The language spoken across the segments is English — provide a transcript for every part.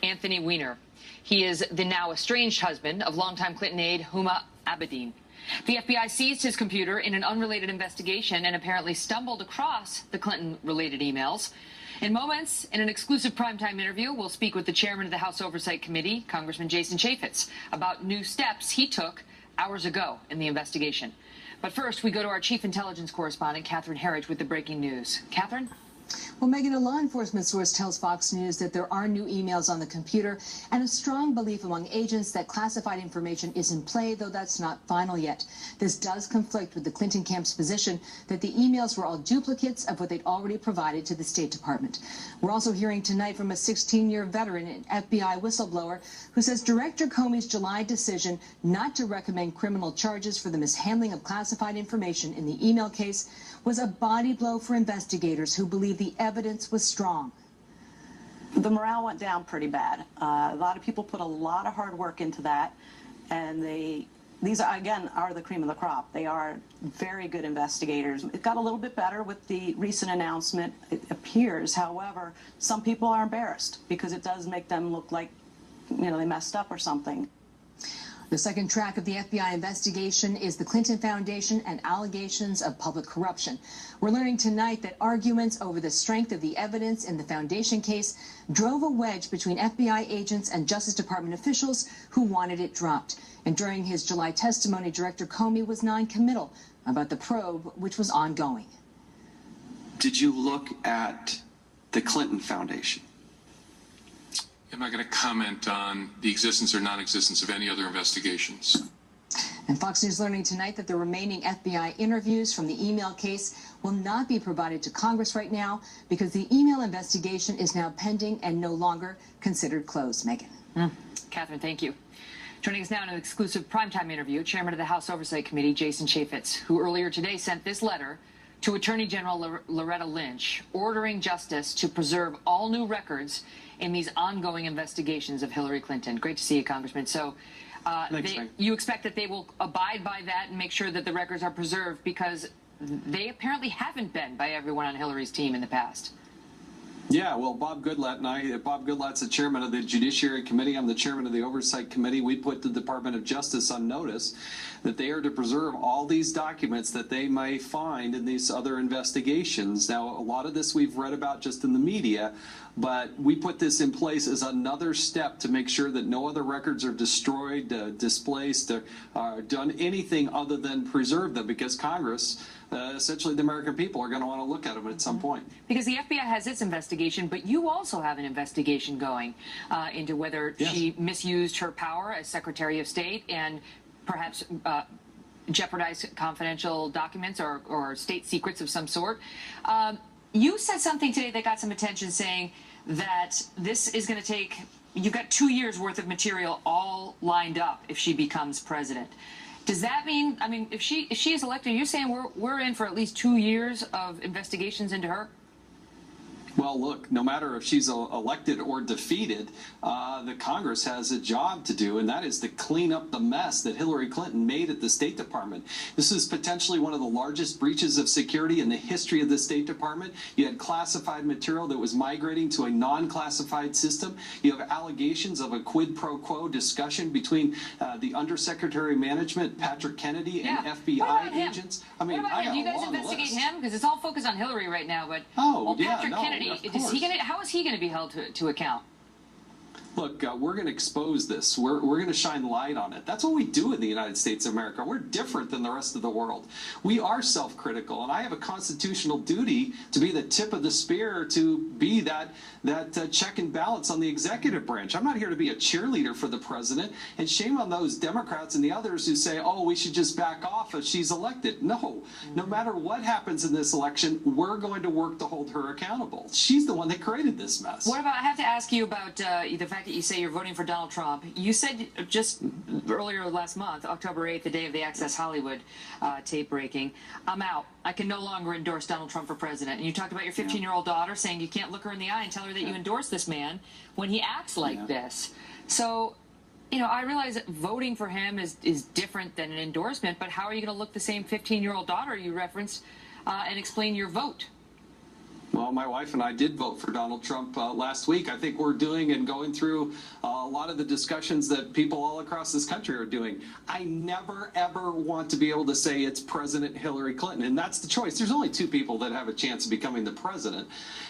Anthony Weiner. He is the now estranged husband of longtime Clinton aide Huma Abedin. The FBI seized his computer in an unrelated investigation and apparently stumbled across the Clinton-related emails. In moments, in an exclusive primetime interview, we'll speak with the chairman of the House Oversight Committee, Congressman Jason Chaffetz, about new steps he took hours ago in the investigation. But first, we go to our chief intelligence correspondent, Catherine Herridge, with the breaking news. Catherine? Well, Megan, a law enforcement source tells Fox News that there are new emails on the computer and a strong belief among agents that classified information is in play, though that's not final yet. This does conflict with the Clinton camp's position that the emails were all duplicates of what they'd already provided to the State Department. We're also hearing tonight from a 16-year veteran and FBI whistleblower who says Director Comey's July decision not to recommend criminal charges for the mishandling of classified information in the email case was a body blow for investigators who believe the evidence was strong. The morale went down pretty bad. A lot of people put a lot of hard work into that, and these are, again, are the cream of the crop. They are very good investigators. It got a little bit better with the recent announcement, it appears. However, some people are embarrassed because it does make them look like, you know, they messed up or something. The second track of the FBI investigation is the Clinton Foundation and allegations of public corruption. We're learning tonight that arguments over the strength of the evidence in the Foundation case drove a wedge between FBI agents and Justice Department officials who wanted it dropped. And during his July testimony, Director Comey was non-committal about the probe, which was ongoing. Did you look at the Clinton Foundation? I'm not going to comment on the existence or non-existence of any other investigations. And Fox News learning tonight that the remaining FBI interviews from the email case will not be provided to Congress right now because the email investigation is now pending and no longer considered closed. Megan. Catherine, thank you. Joining us now in an exclusive primetime interview, Chairman of the House Oversight Committee, Jason Chaffetz, who earlier today sent this letter to Attorney General Loretta Lynch, ordering justice to preserve all new records in these ongoing investigations of Hillary Clinton. Great to see you, Congressman. So you expect that they will abide by that and make sure that the records are preserved because they apparently haven't been by everyone on Hillary's team in the past. Yeah, well, Bob Goodlatte's the chairman of the Judiciary Committee. I'm the chairman of the Oversight Committee. We put the Department of Justice on notice that they are to preserve all these documents that they may find in these other investigations. Now, a lot of this we've read about just in the media, but we put this in place as another step to make sure that no other records are destroyed, displaced, or done anything other than preserve them because Congress, essentially the American people, are going to want to look at them at some point. Because the FBI has its investigation, but you also have an investigation going into whether she misused her power as Secretary of State and perhaps jeopardized confidential documents or state secrets of some sort. You said something today that got some attention, saying that this is going to take, you've got 2 years worth of material all lined up if she becomes president. Does that mean, I mean, if she is elected, you're saying we're in for at least 2 years of investigations into her? Well, look, no matter if she's elected or defeated, the Congress has a job to do, and that is to clean up the mess that Hillary Clinton made at the State Department. This is potentially one of the largest breaches of security in the history of the State Department. You had classified material that was migrating to a non-classified system. You have allegations of a quid pro quo discussion between the Undersecretary of Management, Patrick Kennedy, and FBI agents. I mean, what about him? Do you guys investigate him? Because it's all focused on Hillary right now, but Patrick Kennedy, how is he going to be held to account? Look, we're going to expose this. We're going to shine light on it. That's what we do in the United States of America. We're different than the rest of the world. We are self-critical, and I have a constitutional duty to be the tip of the spear, to be that check and balance on the executive branch. I'm not here to be a cheerleader for the president, and shame on those Democrats and the others who say, oh, we should just back off if she's elected. No matter what happens in this election, we're going to work to hold her accountable. She's the one that created this mess. What about, I have to ask you about the fact that you say you're voting for Donald Trump. You said just earlier last month, October 8th, the day of the Access Hollywood tape breaking, I'm out. I can no longer endorse Donald Trump for president. And you talked about your 15-year-old daughter saying you can't look her in the eye and tell her that you endorse this man when he acts like this. So, you know, I realize that voting for him is different than an endorsement, but how are you going to look the same 15-year-old daughter you referenced and explain your vote? Well, my wife and I did vote for Donald Trump last week. I think we're doing and going through a lot of the discussions that people all across this country are doing. I never, ever want to be able to say it's President Hillary Clinton, and that's the choice. There's only two people that have a chance of becoming the president.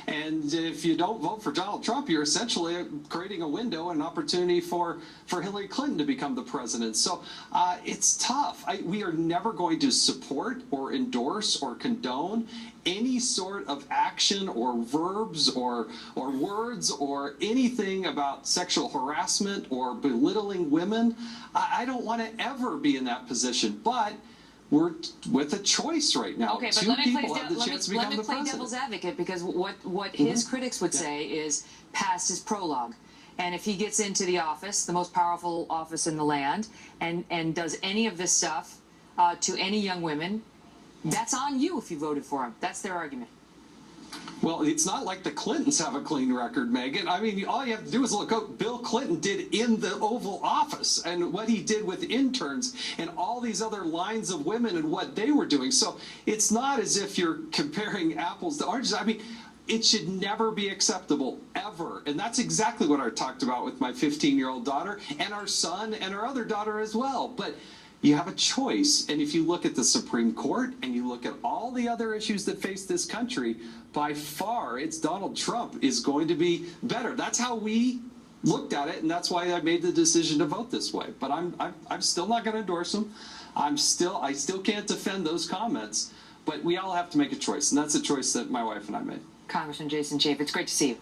And if you don't vote for Donald Trump, you're essentially creating a window, an opportunity for Hillary Clinton to become the president. So it's tough. We are never going to support or endorse or condone any sort of action or verbs or words or anything about sexual harassment or belittling women. I don't want to ever be in that position, but we're with a choice right now. Okay, but Two let me people have the chance to become the play president. devil's advocate, because what his critics would say is past his prologue. And if he gets into the office, the most powerful office in the land, and does any of this stuff to any young women, that's on you if you voted for him. That's their argument. Well, it's not like the Clintons have a clean record, Megan. I mean, all you have to do is look what Bill Clinton did in the Oval Office and what he did with interns and all these other lines of women and what they were doing. So it's not as if you're comparing apples to oranges. I mean, it should never be acceptable, ever. And that's exactly what I talked about with my 15-year-old daughter and our son and our other daughter as well. But you have a choice. And if you look at the Supreme Court and you look at all the other issues that face this country, by far, it's Donald Trump is going to be better. That's how we looked at it, and that's why I made the decision to vote this way. But I'm still not going to endorse him. I still can't defend those comments. But we all have to make a choice, and that's a choice that my wife and I made. Congressman Jason Chafe, it's great to see you.